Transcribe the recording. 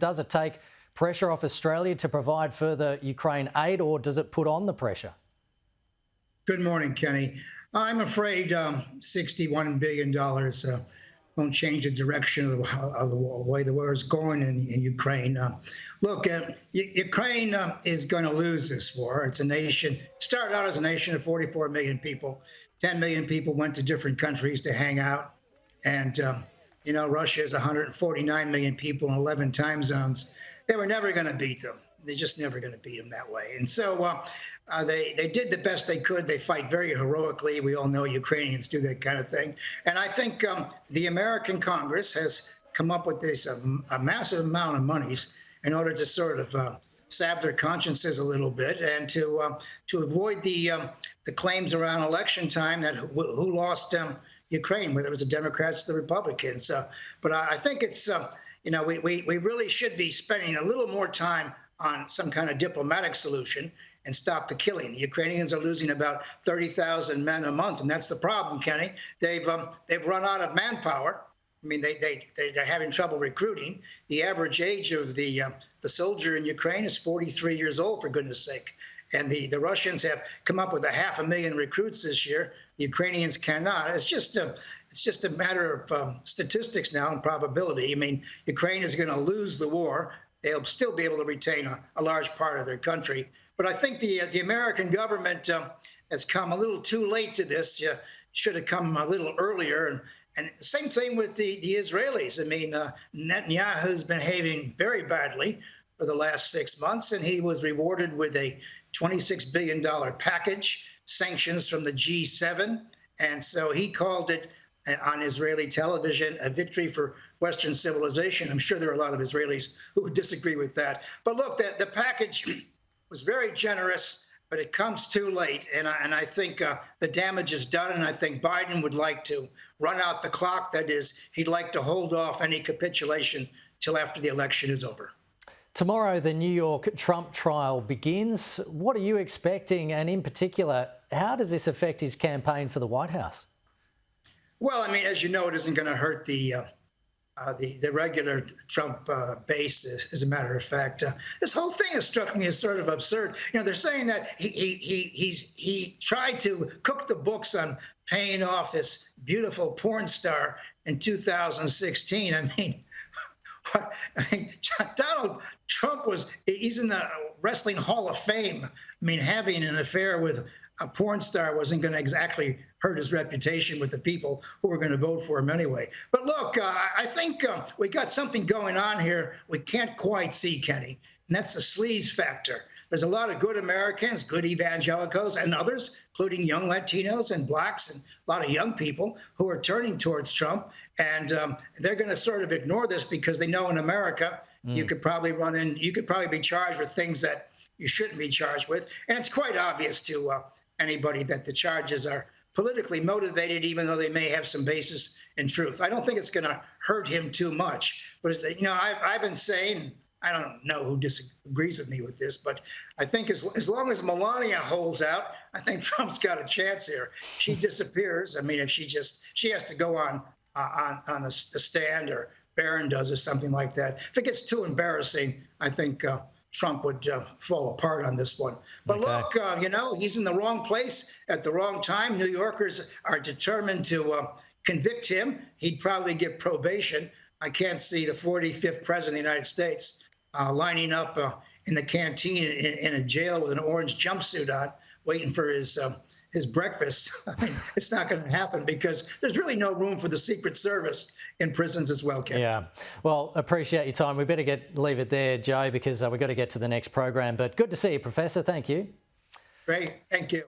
Does it take pressure off Australia to provide further Ukraine aid, or does it put on the pressure? Good morning, Kenny. I'm afraid $61 billion won't change the direction of the way the war is going in Ukraine. Look, Ukraine is going to lose this war. It's a nation, started out as a nation of 44 million people. 10 million people went to different countries to hang out. And, Russia is 149 million people in 11 time zones. They were never going to beat them. They're just never going to beat them that way. And so they did the best they could. They fight very heroically. We all know Ukrainians do that kind of thing. And I think the American Congress has come up with this a massive amount of monies in order to sort of salve their consciences a little bit and to avoid the claims around election time that who lost Ukraine, whether it was the Democrats or the Republicans. But I think it's, we really should be spending a little more time on some kind of diplomatic solution and stop the killing. The Ukrainians are losing about 30,000 men a month, and that's the problem, Kenny. They've run out of manpower. I mean, they're having trouble recruiting. The average age of the soldier in Ukraine is 43 years old, for goodness sake. And the Russians have come up with 500,000 recruits this year. The Ukrainians cannot. It's just a matter of statistics now and probability. I mean, Ukraine is going to lose the war. They'll still be able to retain a large part of their country. But I think the American government has come a little too late to this. Should have come a little earlier. And same thing with the Israelis. I mean, Netanyahu's been behaving very badly for the last 6 months, and he was rewarded with a $26 billion package, sanctions from the G7. And so he called it on Israeli television a victory for Western civilization. I'm sure there are a lot of Israelis who would disagree with that. But look, the package was very generous, but it comes too late. And I think the damage is done. And I think Biden would like to run out the clock. That is, he'd like to hold off any capitulation till after the election is over. Tomorrow, the New York Trump trial begins. What are you expecting? And in particular, how does this affect his campaign for the White House? Well, I mean, as you know, it isn't going to hurt the regular Trump base, as a matter of fact. This whole thing has struck me as sort of absurd. They're saying that he tried to cook the books on paying off this beautiful porn star in 2016. I mean, Donald Trump he's in the Wrestling Hall of Fame. I mean, having an affair with a porn star wasn't going to exactly hurt his reputation with the people who were going to vote for him anyway. But look, I think we got something going on here we can't quite see, Kenny, and that's the sleaze factor. There's a lot of good Americans, good evangelicals, and others, including young Latinos and blacks and a lot of young people who are turning towards Trump. And they're going to sort of ignore this because they know in America you could probably be charged with things that you shouldn't be charged with. And it's quite obvious to anybody that the charges are politically motivated, even though they may have some basis in truth. I don't think it's going to hurt him too much. But I've been saying, I don't know who disagrees with me with this, but I think as long as Melania holds out, I think Trump's got a chance here. She disappears. I mean, if she has to go on the stand, or Barron does, or something like that. If it gets too embarrassing, I think Trump would fall apart on this one. But okay. Look, he's in the wrong place at the wrong time. New Yorkers are determined to convict him. He'd probably get probation. I can't see the 45th president of the United States lining up in the canteen in a jail with an orange jumpsuit on, waiting for his breakfast. I mean, it's not going to happen because there's really no room for the Secret Service in prisons as well, Ken. Yeah. Well, appreciate your time. We better leave it there, Joe, because we've got to get to the next program. But good to see you, Professor. Thank you. Great. Thank you.